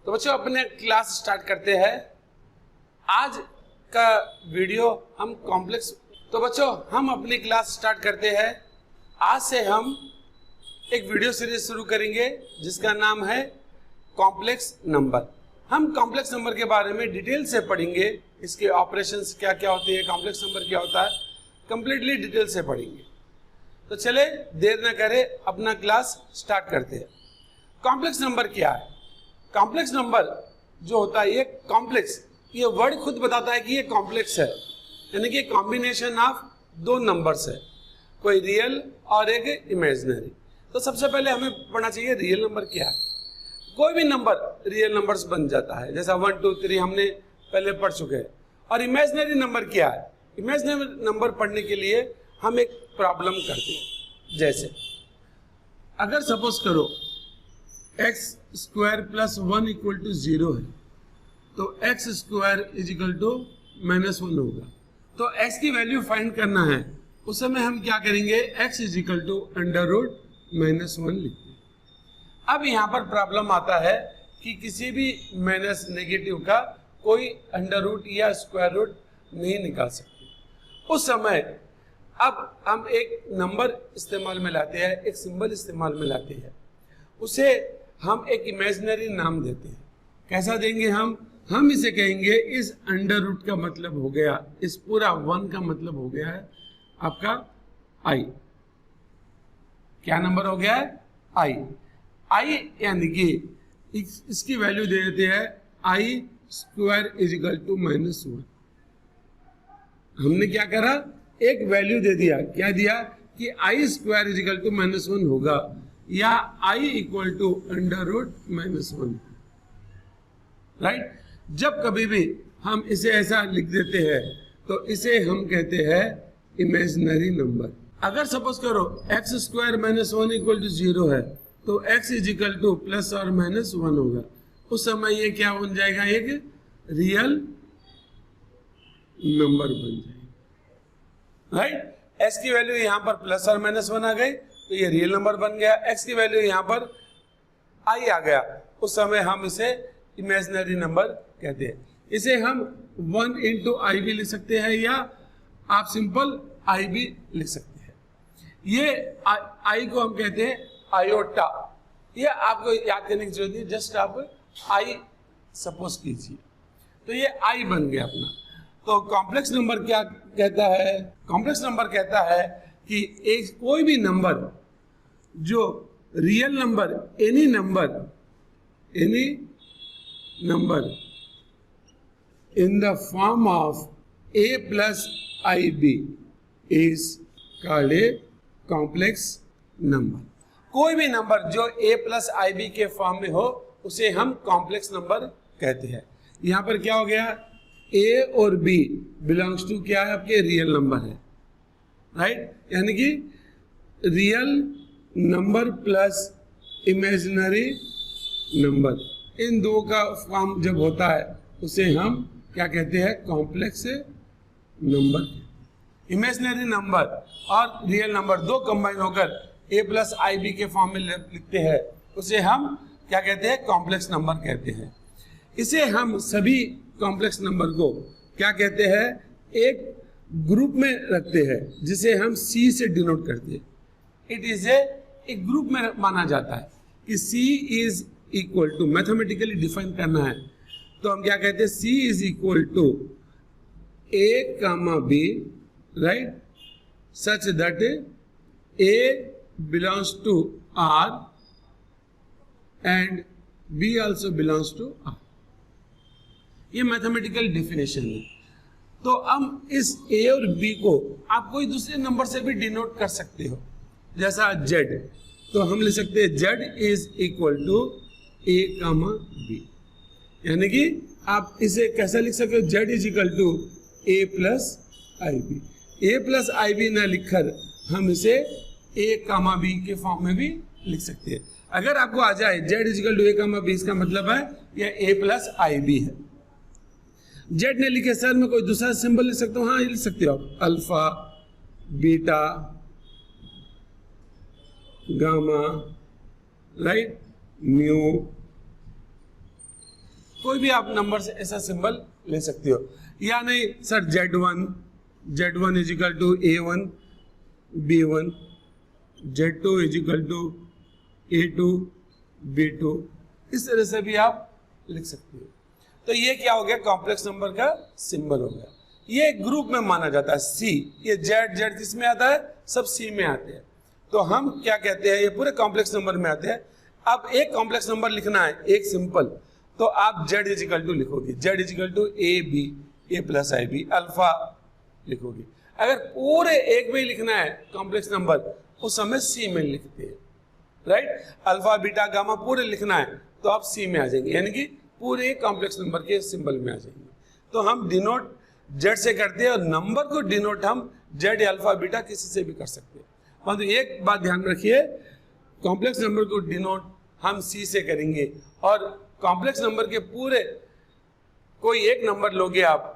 तो बच्चों अपने क्लास स्टार्ट करते हैं। आज का वीडियो हम कॉम्प्लेक्स, तो बच्चों हम अपनी क्लास स्टार्ट करते हैं। आज से हम एक वीडियो सीरीज शुरू करेंगे जिसका नाम है कॉम्प्लेक्स नंबर। हम कॉम्प्लेक्स नंबर के बारे में डिटेल से पढ़ेंगे, इसके ऑपरेशंस क्या क्या होते हैं, कॉम्प्लेक्स नंबर क्या होता है, कंप्लीटली डिटेल से पढ़ेंगे। तो चले देर न करें, अपना क्लास स्टार्ट करते हैं। कॉम्प्लेक्स नंबर क्या है? कॉम्प्लेक्स नंबर जो होता है ये कॉम्प्लेक्स, ये वर्ड खुद बताता है कि ये कॉम्प्लेक्स है, यानी कि कॉम्बिनेशन ऑफ दो नंबर्स है, कोई रियल और एक इमेजिनरी। तो सबसे पहले हमें पढ़ना चाहिए रियल नंबर क्या है। कोई भी नंबर रियल नंबर्स बन जाता है, जैसा 1 2 3 हमने पहले पढ़ चुके हैं। और इमेजिनरी नंबर क्या है? इमेजिनरी नंबर पढ़ने के लिए हम एक प्रॉब्लम करते हैं। जैसे अगर सपोज करो x square plus 1 equal to 0 है, तो x square is equal to -1 होगा। तो x की वैल्यू फाइंड करना है, उस समय हम क्या करेंगे, x इज इक्वल टू √-1 लिखते हैं। अब यहाँ पर प्रॉब्लम आता है कि किसी भी माइनस नेगेटिव का कोई अंडर रूट या स्क्वायर रूट नहीं निकाल सकते। उस समय अब हम एक नंबर इस्तेमाल में लाते हैं, एक सिंबल इस्तेमाल में लाते हैं, उसे हम एक इमेजिनरी नाम देते हैं। कैसा देंगे हम इसे कहेंगे इस अंडर रूट का मतलब हो गया, इस पूरा 1 का मतलब हो गया है आपका i। क्या नंबर हो गया है? i यानी कि इसकी वैल्यू दे देते हैं i square is equal to -1। हमने क्या करा, एक वैल्यू दे दिया। क्या दिया कि i square is equal to -1 होगा, या i इक्वल टू √-1, राइट। जब कभी भी हम इसे ऐसा लिख देते हैं तो इसे हम कहते हैं इमेजिनरी नंबर। अगर सपोज करो x स्क्वायर -1 इक्वल टू 0 है, तो x इज इक्वल टू +और-1 होगा। उस समय ये क्या बन जाएगा, एक रियल नंबर बन जाएगा, राइट। x की वैल्यू यहाँ पर +और-1 आ गई तो ये रियल नंबर बन गया। x की वैल्यू यहाँ पर i आ गया, उस समय हम इसे इमेजिनरी नंबर कहते हैं। इसे हम 1 × i भी लिख सकते हैं, या आप सिंपल i भी लिख सकते हैं। ये i को हम कहते हैं आयोटा। ये आपको याद करने की जरूरत नहीं, जस्ट आप i सपोज कीजिए, तो ये i बन गया अपना। तो कॉम्प्लेक्स नंबर क्या कहता है? कॉम्प्लेक्स नंबर कहता है कि एक कोई भी नंबर जो real number, any number in the form of a + ib is called a complex number. कोई भी नंबर जो a + ib के फॉर्म में हो उसे हम कॉम्प्लेक्स नंबर कहते हैं। यहां पर क्या हो गया, a और b बिलोंग्स टू क्या है, आपके रियल नंबर है, राइट। यानी कि real number plus imaginary number, इन दो का फॉर्म जब होता है उसे हम क्या कहते हैं, कॉम्प्लेक्स नंबर। इमेजिनरी नंबर और रियल नंबर दो कंबाइन होकर a + ib के फॉर्म में लिखते हैं, उसे हम क्या कहते हैं, कॉम्प्लेक्स नंबर कहते हैं। इसे हम सभी कॉम्प्लेक्स नंबर को क्या कहते हैं, एक ग्रुप में रखते हैं जिसे हम C से डिनोट करते हैं। इट इज एक ग्रुप में माना जाता है कि C is equal to, mathematically define करना है तो हम क्या कहते हैं, C is equal to a, b, right, such that a belongs to R and b also belongs to R। ये मैथमेटिकल डेफिनेशन है। तो हम इस a और b को आप कोई दूसरे नंबर से भी डिनोट कर सकते हो, जैसा z, तो हम लिख सकते हैं z is equal to a, b। यानी कि आप इसे कैसा लिख सकते हो, z is equal to a + ib। a + ib ना लिखकर हम इसे a, b के फॉर्म में भी लिख सकते हैं। अगर आपको आ जाए z is equal to a, b, इसका मतलब है यह a + ib है। जेड ने लिखे सर मैं कोई दूसरा सिंबल लिख सकता हूँ, हाँ ये लिख सकते हो आप, alpha, beta, gamma, right, mu, कोई भी आप नंबर से ऐसा सिंबल ले सकते हो, या नहीं sir Z1 is equal to A1 B1, Z2 is equal to A2 B2, इस तरह से भी आप लिख सकते हो। तो ये क्या हो गया, कॉम्प्लेक्स नंबर का सिंबल हो गया। ये ग्रुप में माना जाता है C, ये Z किस में आता है, सब C में आते हैं। तो हम क्या कहते हैं, ये पूरे कॉम्प्लेक्स नंबर में आते हैं। अब एक कॉम्प्लेक्स नंबर लिखना है, एक सिंपल, तो आप Z इज इक्वल टू लिखोगे, Z is equal to A plus IB alpha लिखोगे। अगर पूरे एक में ही लिखना है कॉम्प्लेक्स नंबर, उस समय C में लिखते हैं, राइट। अल्फा बीटा गामा पूरे लिखना है तो आप C में आ जाएंगे, यानी कि पूरे कॉम्प्लेक्स नंबर के सिंबल में आ जाएंगे। तो हम डिनोट Z से करते हैं, और नंबर को डिनोट हम Z या अल्फा बीटा किसी से भी कर सकते हैं। परंतु एक बात ध्यान रखिए, कॉम्प्लेक्स नंबर को डिनोट हम C से करेंगे, और कॉम्प्लेक्स नंबर के पूरे कोई एक नंबर लोगे आप,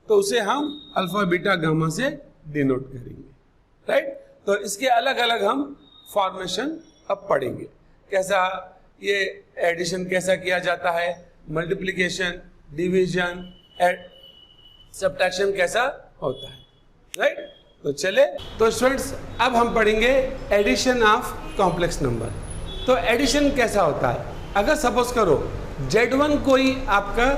तो उसे हम अल्फा बीटा गामा से डिनोट करेंगे, राइट। तो इसके अलग अलग हम फॉर्मेशन अब पढ़ेंगे, कैसा ये एडिशन कैसा किया जाता है, मल्टीप्लिकेशन, डिवीजन, सब्ट्रैक्शन कैसा होता है, राइट। तो चले, तो स्टूडेंट्स अब हम पढ़ेंगे एडिशन ऑफ कॉम्प्लेक्स नंबर। तो एडिशन कैसा होता है, अगर सपोज करो Z1 कोई आपका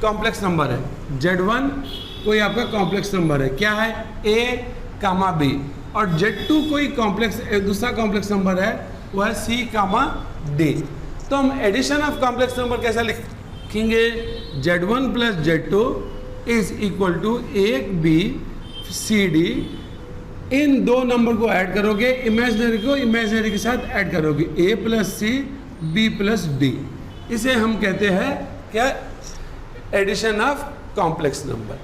कॉम्प्लेक्स नंबर है, Z1 कोई आपका कॉम्प्लेक्स नंबर है, क्या है A, B, और Z2 कोई कॉम्प्लेक्स दूसरा कॉम्प्लेक्स नंबर है, वह है C, D। तो हम एडिशन ऑफ कॉम्प्लेक्स नंबर कैसा लिखेंगे, Z1 plus Z2 is equal to AB CD। इन दो नंबर को ऐड करोगे, इमेजिनरी को इमेजिनरी के साथ ऐड करोगे, A plus C B plus D। इसे हम कहते हैं क्या, एडिशन ऑफ कॉम्प्लेक्स नंबर।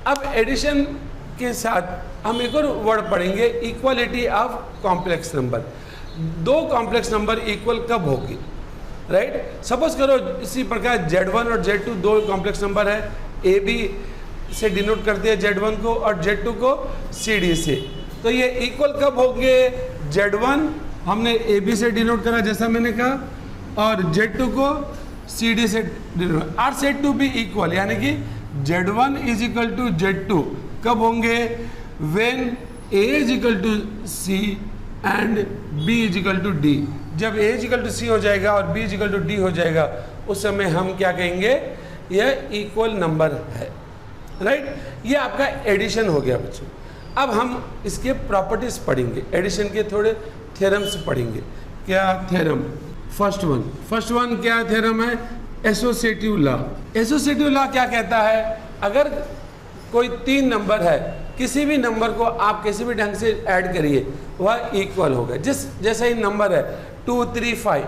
अब एडिशन के साथ हम एक और वर्ड पढ़ेंगे, इक्वालिटी ऑफ कॉम्प्लेक्स नंबर। दो कॉम्प्लेक्स नंबर इक्वल कब होगी, राइट। सपोज करो इसी प्रकार Z1 और Z2 दो कॉम्प्लेक्स नंबर है, AB से डिनोट करते हैं Z1 को और Z2 को CD से। तो ये इक्वल कब होंगे, Z1 हमने AB से डिनोट करा जैसा मैंने कहा, और Z2 को CD से denote, are set to be equal, यानी कि Z1 is equal to Z2 कब होंगे, when A is equal to C and B is equal to D। जब A is equal to C हो जाएगा और B is equal to D हो जाएगा, उस समय हम क्या कहेंगे, यह इक्वल नंबर है, राइट। ये आपका एडिशन हो गया बच्चों। अब हम इसके प्रॉपर्टीज पढ़ेंगे, एडिशन के थोड़े थ्योरम्स पढ़ेंगे। क्या थ्योरम, फर्स्ट वन क्या थ्योरम है, एसोसिएटिव लॉ। एसोसिएटिव लॉ क्या कहता है, अगर कोई तीन नंबर है, किसी भी नंबर को आप किसी भी ढंग से ऐड करिए वह इक्वल होगा। जैसा ही नंबर है 2 3 5,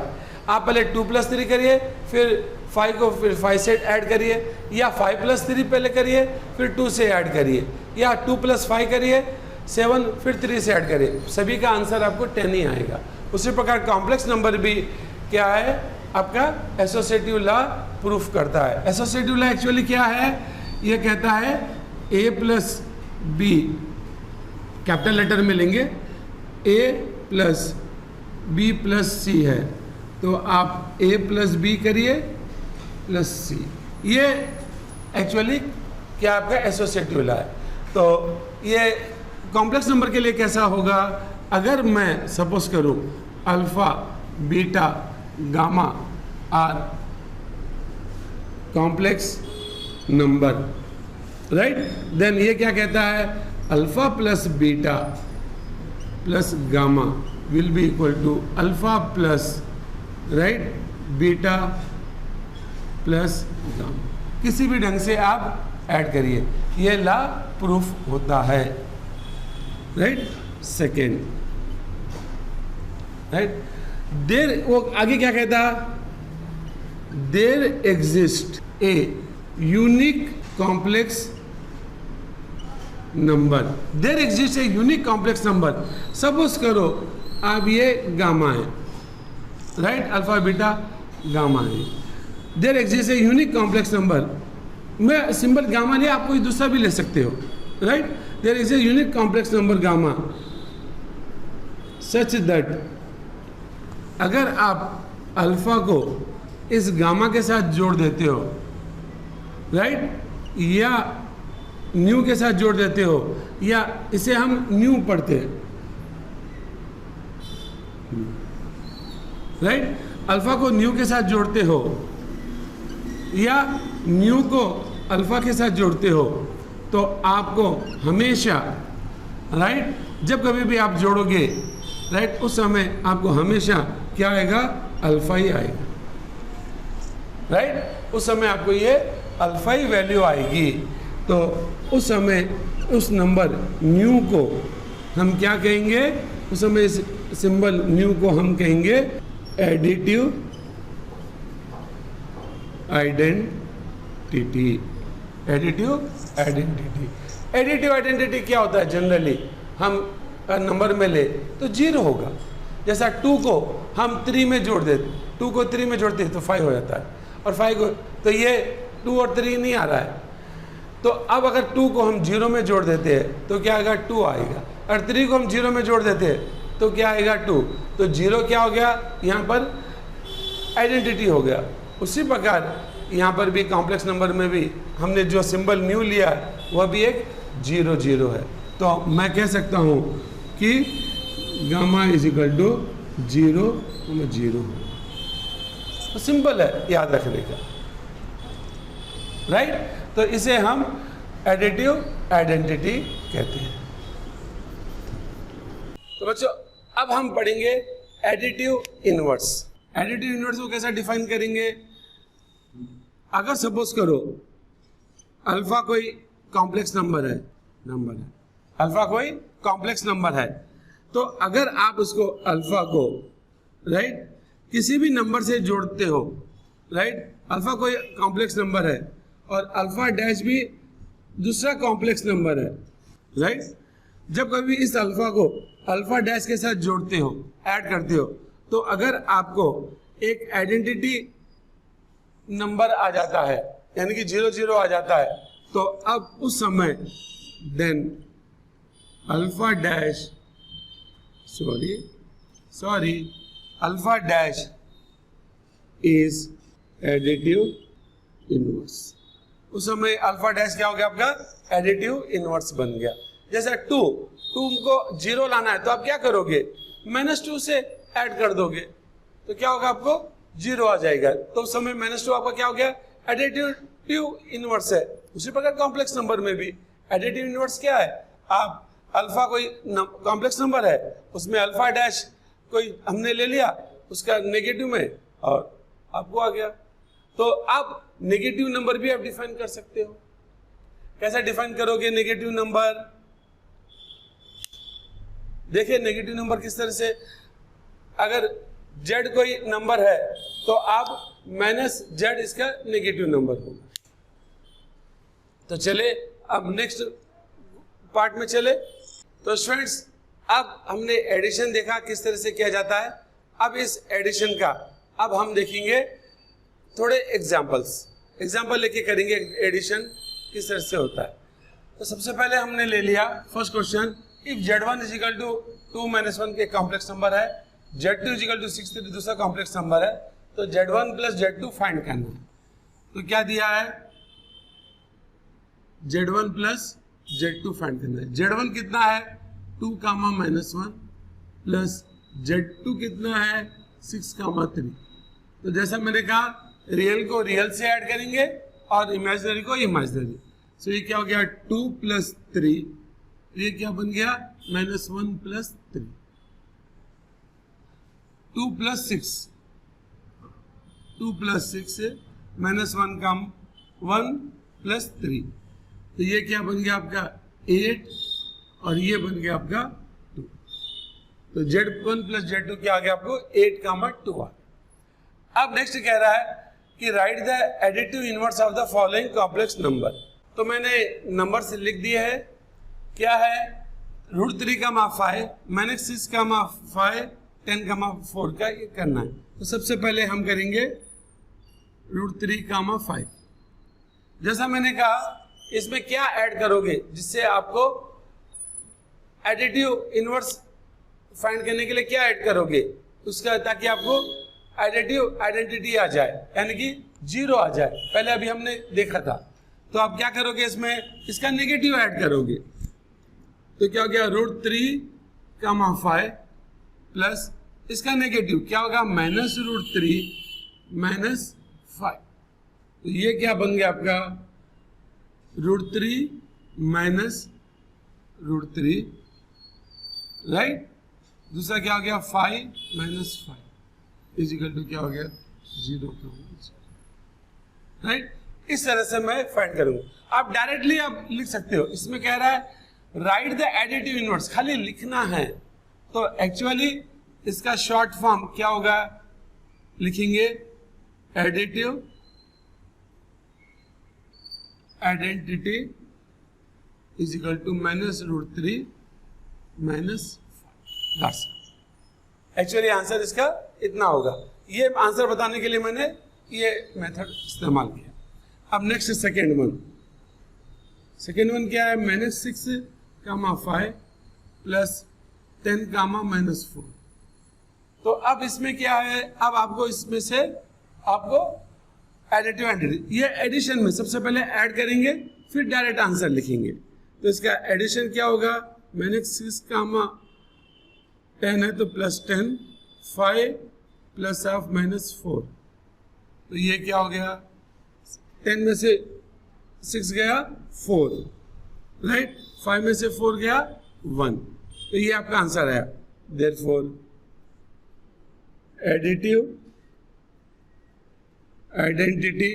आप पहले 2 प्लस 3 करिए, फिर 5 को फिर 5 से ऐड करिए, या 5 प्लस 3 पहले करिए फिर 2 से ऐड करिए, या 2 प्लस 5 करिए 7 फिर 3 से ऐड करिए, सभी का आंसर आपको 10 ही आएगा। उसी प्रकार कॉम्प्लेक्स नंबर भी क्या है, आपका एसोसिएटिव लॉ प्रूफ करता है। एसोसिएटिव लॉ एक्चुअली क्या है, ये कहता है A plus B, capital letter में लेंगे, A plus B plus C है, तो आप A प्लस B करिए प्लस C। ये एक्चुअली क्या आपका एसोसिएटिव लॉ है। तो ये कॉम्प्लेक्स नंबर के लिए कैसा होगा, अगर मैं सपोज करूं alpha beta gamma are complex number, right, then ये क्या कहता है, alpha plus beta plus gamma will be equal to alpha plus, right, beta plus gamma. किसी भी ढंग से आप ऐड करिए, ये लॉ प्रूफ होता है, राइट। सेकेंड, राइट, देर, वो आगे क्या कहता, there exist a unique complex number, there exist a unique complex number. Suppose करो अब ये गामा है, राइट, अल्फा बीटा गामा है, there exist a unique complex number. मैं सिंबल गामा नहीं, आप कोई दूसरा भी ले सकते हो, right. There is a unique complex number gamma such that, अगर आप अल्फा को इस गामा के साथ जोड़ देते हो राइट, या न्यू के साथ जोड़ देते हो, या इसे हम न्यू पढ़ते हैं, राइट, अल्फा को न्यू के साथ जोड़ते हो या न्यू को अल्फा के साथ जोड़ते हो, तो आपको हमेशा, राइट, जब कभी भी आप जोड़ोगे, राइट, उस समय आपको हमेशा क्या आएगा, अल्फा ही आएगा, राइट, उस समय आपको ये अल्फा ही वैल्यू आएगी। तो उस समय उस नंबर न्यू को हम क्या कहेंगे, उस समय इस सिंबल न्यू को हम कहेंगे additive identity. Additive identity, additive identity क्या होता है, जनरली हम नंबर में ले तो 0 होगा। जैसा 2 को हम 3 में जोड़ देते, 2 को 3 में जोड़ते हैं तो 5 हो जाता है, और 5 को, तो ये 2 और 3 नहीं आ रहा है। तो अब अगर 2 को हम 0 में जोड़ देते हैं तो क्या आएगा, 2 आएगा, और 3 को हम 0 में जोड़ देते हैं तो क्या आएगा, 2। तो 0 क्या हो गया, यहाँ पर आइडेंटिटी हो गया। उसी प्रकार यहाँ पर भी कॉम्प्लेक्स नंबर में भी हमने जो सिंबल न्यू लिया वह भी एक 0 0 है। तो मैं कह सकता हूँ कि गामा इज इक्वल टू 0 0। तो सिंपल है याद रखने का, राइट। तो इसे हम एडिटिव आइडेंटिटी कहते हैं। तो बच्चों अब हम पढ़ेंगे एडिटिव इनवर्स। एडिटिव इनवर्स को कैसे डिफाइन करेंगे, अगर सपोज करो अल्फा कोई कॉम्प्लेक्स नंबर है, अल्फा कोई कॉम्प्लेक्स नंबर है, तो अगर आप उसको अल्फा को, राइट, किसी भी नंबर से जोड़ते हो, राइट, अल्फा कोई कॉम्प्लेक्स नंबर है और अल्फा डैश भी दूसरा कॉम्प्लेक्स नंबर है, राइट, जब कभी इस अल्फा को अल्फा डैश के साथ जोड़ते हो, ऐड करते हो, तो अगर आपको एक आइडेंटिटी नंबर आ जाता है, यानी कि 0 0 आ जाता है, तो अब उस समय then alpha dash alpha dash is additive inverse. उस समय अल्फा डैश क्या हो गया, आपका एडिटिव इनवर्स बन गया। जैसे 2 को 0 लाना है तो आप क्या करोगे, -2 से ऐड कर दोगे, तो क्या होगा, आपको 0 आ जाएगा। तो उस समय -2 आपका क्या हो गया, एडिटिव इनवर्स है। उसी प्रकार कॉम्प्लेक्स नंबर में भी एडिटिव इनवर्स क्या है, आप अल्फा कोई कॉम्प्लेक्स नंबर है, उसमें अल्फा डैश कोई हमने ले लिया उसका नेगेटिव में और आपको आ गया। तो आप नेगेटिव नंबर भी आप डिफाइन कर सकते हो। कैसे डिफाइन करोगे नेगेटिव नंबर, देखिए नेगेटिव नंबर किस तरह से, अगर z कोई नंबर है तो आप -z इसका नेगेटिव नंबर होगा। तो चले अब नेक्स्ट पार्ट में चले। तो स्टूडेंट्स अब हमने एडिशन देखा किस तरह से किया जाता है। अब इस एडिशन का अब हम देखेंगे थोड़े एग्जाम्पल लेके करेंगे एडिशन किस तरह से होता है। तो सबसे पहले हमने ले लिया first question, if z1 is equal to 2 - 1 के कॉम्प्लेक्स नंबर है, z2 इज इक्वल टू 6 3 दूसरा कॉम्प्लेक्स नंबर है, तो z1 + z2 फाइंड करना है। तो क्या दिया है, z1 + z2 फाइंड करना है। z1 कितना है 2, -1 प्लस z2 कितना है 6, 3। तो जैसा मैंने कहा रियल को रियल से ऐड करेंगे और इमेजिनरी को इमेजिनरी। सो ये क्या हो गया 2 + 3, ये क्या बन गया -1 + 3, 2 + 6, 2 + 6 से -1 का 1 + 3, तो ये क्या बन गया आपका 8 और ये बन गया आपका 2। तो z1 + z2 क्या आ गया आपको 8, 2 आ गया। अब नेक्स्ट कह रहा है कि right the additive inverse of the following complex number. तो मैंने नंबर से लिख दिए है, क्या है √3, मैंने 6, 5, 10, 4 का ये करना है। तो सबसे पहले हम करेंगे √3, 5। जैसा मैंने कहा इसमें क्या ऐड करोगे जिससे आपको एडिटिव इनवर्स फाइंड करने के लिए क्या ऐड करोगे उसका, ताकि आपको एडिटिव आइडेंटिटी आ जाए, यानी कि 0 आ जाए। पहले अभी हमने देखा था तो आप क्या करोगे, इसमें इसका नेगेटिव ऐड करोगे, तो क्या हो गया √3, 5 प्लस इसका नेगेटिव क्या होगा -√3 - 5। तो ये क्या बन गया आपका √3 - √3, राइट। दूसरा क्या हो गया 5 - 5 इजिकल टू क्या हो गया 0, राइट। इस तरह से मैं फाइंड करूंगा। आप डायरेक्टली आप लिख सकते हो, इसमें कह रहा है राइट द एडिटिव इनवर्स, खाली लिखना है। तो एक्चुअली इसका शॉर्ट फॉर्म क्या होगा, लिखेंगे additive identity is equal to -√3 - 5। Actually answer इसका इतना होगा। ये आंसर बताने के लिए मैंने ये मेथड इस्तेमाल किया। अब नेक्स्ट सेकेंड वन क्या है -6, 5 प्लस 10, -4। तो अब इसमें क्या है, अब आपको इसमें से आपको एडिटिव आइडेंटिटी, ये एडिशन में सबसे पहले ऐड करेंगे फिर डायरेक्ट आंसर लिखेंगे। तो इसका एडिशन क्या होगा -6, 10 है तो +10, 5 प्लस हाफ -4। तो ये क्या हो गया 10 में से 6 गया 4, राइट। 5 में से 4 गया 1। तो ये आपका आंसर है। Therefore additive identity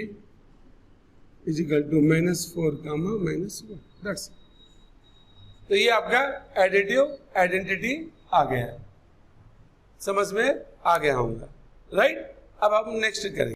is equal to -4, -1। That's. तो ये आपका एडिटिव आइडेंटिटी आ गया है, समझ में आ गया होगा, राइट। अब हम नेक्स्ट करेंगे।